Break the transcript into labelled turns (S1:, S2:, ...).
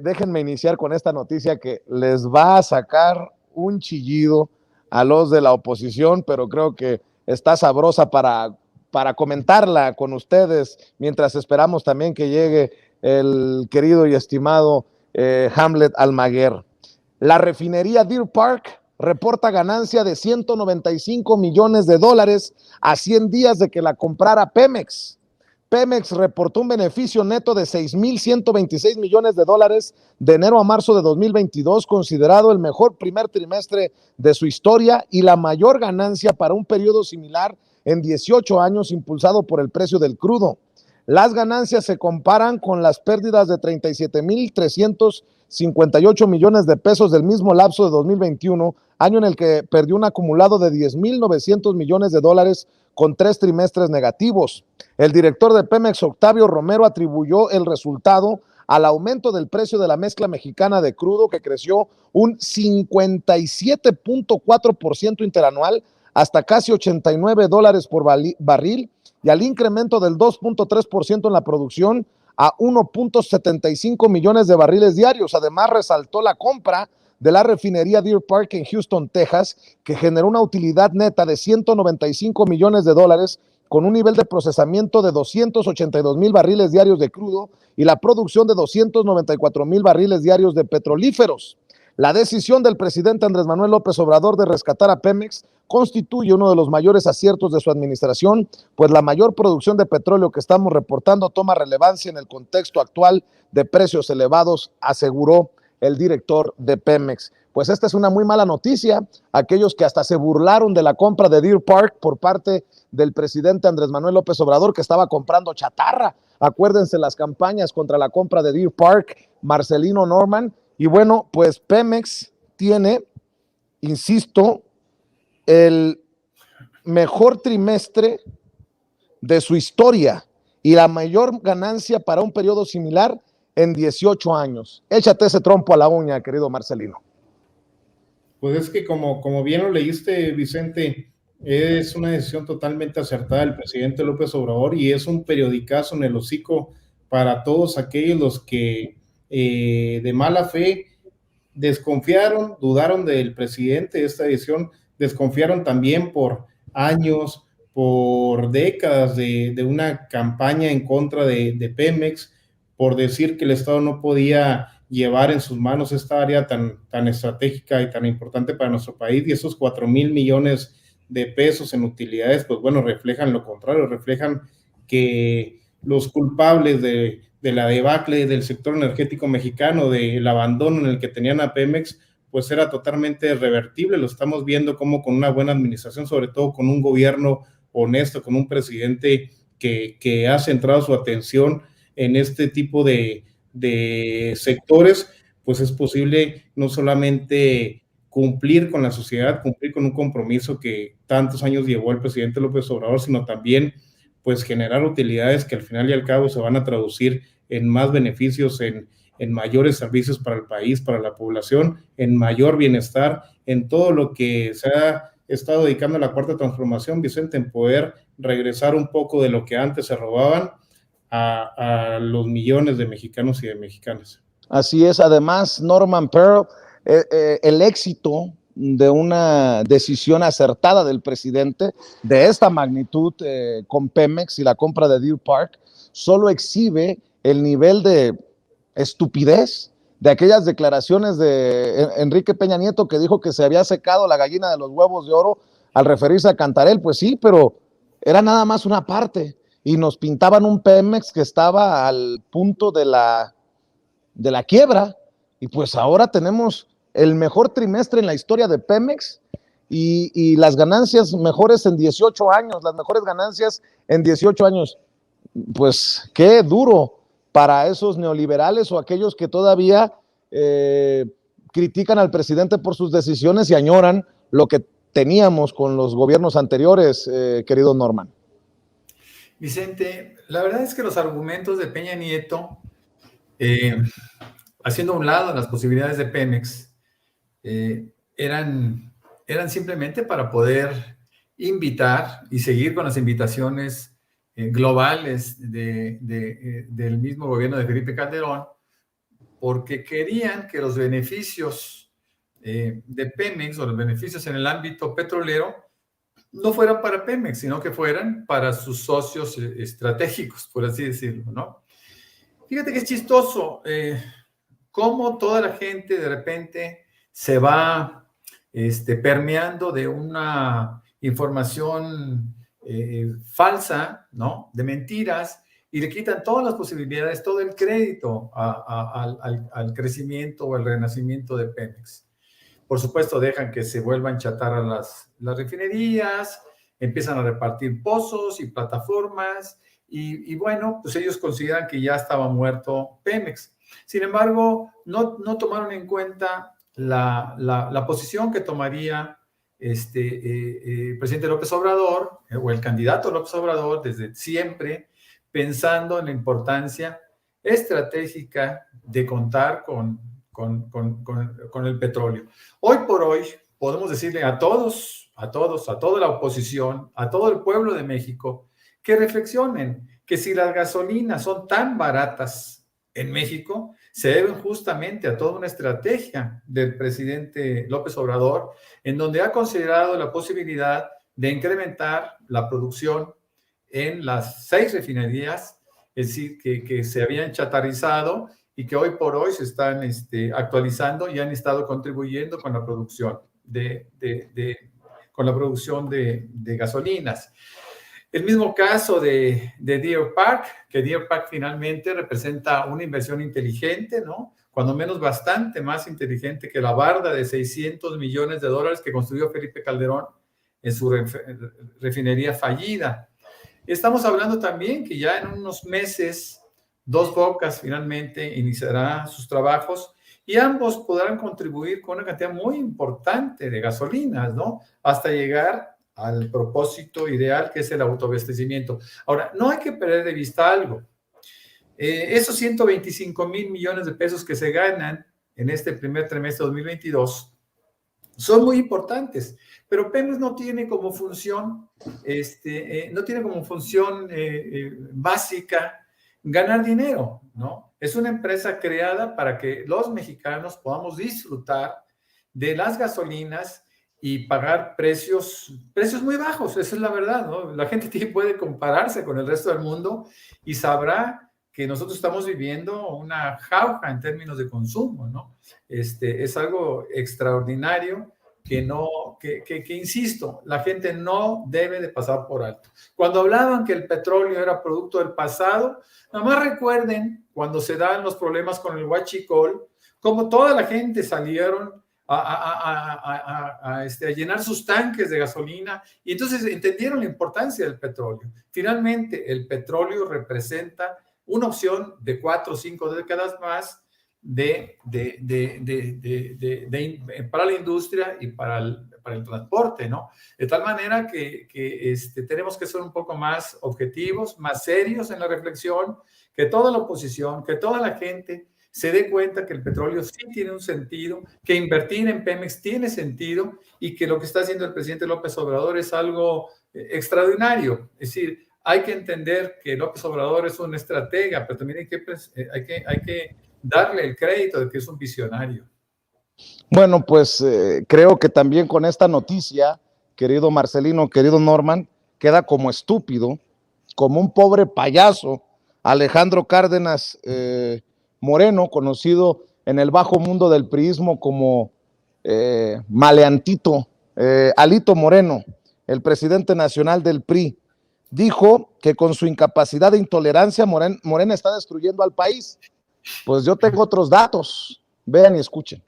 S1: Déjenme iniciar con esta noticia que les va a sacar un chillido a los de la oposición, pero creo que está sabrosa para comentarla con ustedes, mientras esperamos también que llegue el querido y estimado Hamlet Almaguer. La refinería Deer Park reporta ganancia de $195 millones a 100 días de que la comprara Pemex. Pemex reportó un beneficio neto de $6,126 millones de enero a marzo de 2022, considerado el mejor primer trimestre de su historia y la mayor ganancia para un periodo similar en 18 años, impulsado por el precio del crudo. Las ganancias se comparan con las pérdidas de 37,358 millones de pesos del mismo lapso de 2021, año en el que perdió un acumulado de 10,900 millones de dólares con 3 trimestres negativos. El director de Pemex, Octavio Romero, atribuyó el resultado al aumento del precio de la mezcla mexicana de crudo, que creció un 57.4% interanual hasta casi $89 por barril, y al incremento del 2.3% en la producción a 1.75 millones de barriles diarios. Además, resaltó la compra de la refinería Deer Park en Houston, Texas, que generó una utilidad neta de $195 millones con un nivel de procesamiento de 282,000 barriles diarios de crudo y la producción de 294,000 barriles diarios de petrolíferos. La decisión del presidente Andrés Manuel López Obrador de rescatar a Pemex constituye uno de los mayores aciertos de su administración, pues la mayor producción de petróleo que estamos reportando toma relevancia en el contexto actual de precios elevados, aseguró el director de Pemex. Pues esta es una muy mala noticia. Aquellos que hasta se burlaron de la compra de Deer Park por parte del presidente Andrés Manuel López Obrador, que estaba comprando chatarra. Acuérdense las campañas contra la compra de Deer Park, Marcelino Norman. Y bueno, pues Pemex tiene, insisto, el mejor trimestre de su historia y la mayor ganancia para un periodo similar en 18 años. Échate ese trompo a la uña, querido Marcelino.
S2: Pues es que como bien lo leíste, Vicente, es una decisión totalmente acertada del presidente López Obrador y es un periodicazo en el hocico para todos aquellos los que de mala fe desconfiaron, dudaron del presidente de esta decisión, desconfiaron también por años, por décadas de una campaña en contra de Pemex, por decir que el Estado no podía llevar en sus manos esta área tan estratégica y tan importante para nuestro país, y esos 4,000 millones de pesos en utilidades, pues bueno, reflejan lo contrario, reflejan que los culpables de la debacle del sector energético mexicano, del abandono en el que tenían a Pemex, pues era totalmente revertible. Lo estamos viendo como con una buena administración, sobre todo con un gobierno honesto, con un presidente que ha centrado su atención en este tipo de sectores, pues es posible no solamente cumplir con la sociedad, cumplir con un compromiso que tantos años llevó el presidente López Obrador, sino también pues generar utilidades que al final y al cabo se van a traducir en más beneficios, en mayores servicios para el país, para la población, en mayor bienestar, en todo lo que se ha estado dedicando a la cuarta transformación, Vicente, en poder regresar un poco de lo que antes se robaban a los millones de mexicanos y de mexicanas.
S1: Así es. Además, Norman Pearl, el éxito de una decisión acertada del presidente de esta magnitud con Pemex y la compra de Deer Park solo exhibe el nivel de estupidez de aquellas declaraciones de Enrique Peña Nieto, que dijo que se había secado la gallina de los huevos de oro al referirse a Cantarell. Pues sí, pero era nada más una parte y nos pintaban un Pemex que estaba al punto de la quiebra, y pues ahora tenemos el mejor trimestre en la historia de Pemex y las ganancias mejores en 18 años, las mejores ganancias en 18 años. Pues qué duro para esos neoliberales o aquellos que todavía critican al presidente por sus decisiones y añoran lo que teníamos con los gobiernos anteriores, querido Norman.
S3: Vicente, la verdad es que los argumentos de Peña Nieto, haciendo a un lado las posibilidades de Pemex, eran simplemente para poder invitar y seguir con las invitaciones globales del mismo gobierno de Felipe Calderón porque querían que los beneficios de Pemex o los beneficios en el ámbito petrolero no fueran para Pemex, sino que fueran para sus socios estratégicos, por así decirlo, ¿no? Fíjate que es chistoso cómo toda la gente de repente se va permeando de una información falsa, ¿no? De mentiras, y le quitan todas las posibilidades, todo el crédito al crecimiento o al renacimiento de Pemex. Por supuesto, dejan que se vuelvan chatarra las refinerías, empiezan a repartir pozos y plataformas, y bueno, pues ellos consideran que ya estaba muerto Pemex. Sin embargo, no tomaron en cuenta la posición que tomaría el presidente López Obrador, o el candidato López Obrador, desde siempre, pensando en la importancia estratégica de contar con el petróleo. Hoy por hoy, podemos decirle a toda la oposición, a todo el pueblo de México, que reflexionen que si las gasolinas son tan baratas en México, se deben justamente a toda una estrategia del presidente López Obrador, en donde ha considerado la posibilidad de incrementar la producción en las 6 refinerías, es decir, que se habían chatarrizado y que hoy por hoy se están actualizando y han estado contribuyendo con la producción de gasolinas. El mismo caso de Deer Park, que Deer Park finalmente representa una inversión inteligente, ¿no? Cuando menos bastante más inteligente que la barda de $600 millones que construyó Felipe Calderón en su refinería fallida. Estamos hablando también que ya en unos meses Dos Bocas finalmente iniciará sus trabajos y ambos podrán contribuir con una cantidad muy importante de gasolinas, ¿no? Hasta llegar al propósito ideal, que es el autoabastecimiento. Ahora, no hay que perder de vista algo. Esos 125,000 millones de pesos que se ganan en este primer trimestre de 2022 son muy importantes, pero Pemex no tiene como función, básica ganar dinero, ¿no? Es una empresa creada para que los mexicanos podamos disfrutar de las gasolinas y pagar precios muy bajos, esa es la verdad, ¿no? La gente puede compararse con el resto del mundo y sabrá que nosotros estamos viviendo una jauja en términos de consumo, ¿no? Es algo extraordinario que insisto, la gente no debe de pasar por alto. Cuando hablaban que el petróleo era producto del pasado, nada más recuerden cuando se dan los problemas con el huachicol, como toda la gente salieron a llenar sus tanques de gasolina y entonces entendieron la importancia del petróleo. Finalmente, el petróleo representa una opción de 4 o 5 décadas más para la industria y para el transporte, ¿no? De tal manera que tenemos que ser un poco más objetivos, más serios en la reflexión, que toda la oposición, que toda la gente se dé cuenta que el petróleo sí tiene un sentido, que invertir en Pemex tiene sentido y que lo que está haciendo el presidente López Obrador es algo extraordinario. Es decir, hay que entender que López Obrador es un estratega, pero también hay que darle el crédito de que es un visionario.
S1: Bueno, pues creo que también con esta noticia, querido Marcelino, querido Norman, queda como estúpido, como un pobre payaso, Alejandro Cárdenas Moreno, conocido en el bajo mundo del priismo como Maleantito, Alito Moreno, el presidente nacional del PRI, dijo que con su incapacidad de intolerancia Morena está destruyendo al país. Pues yo tengo otros datos, vean y escuchen.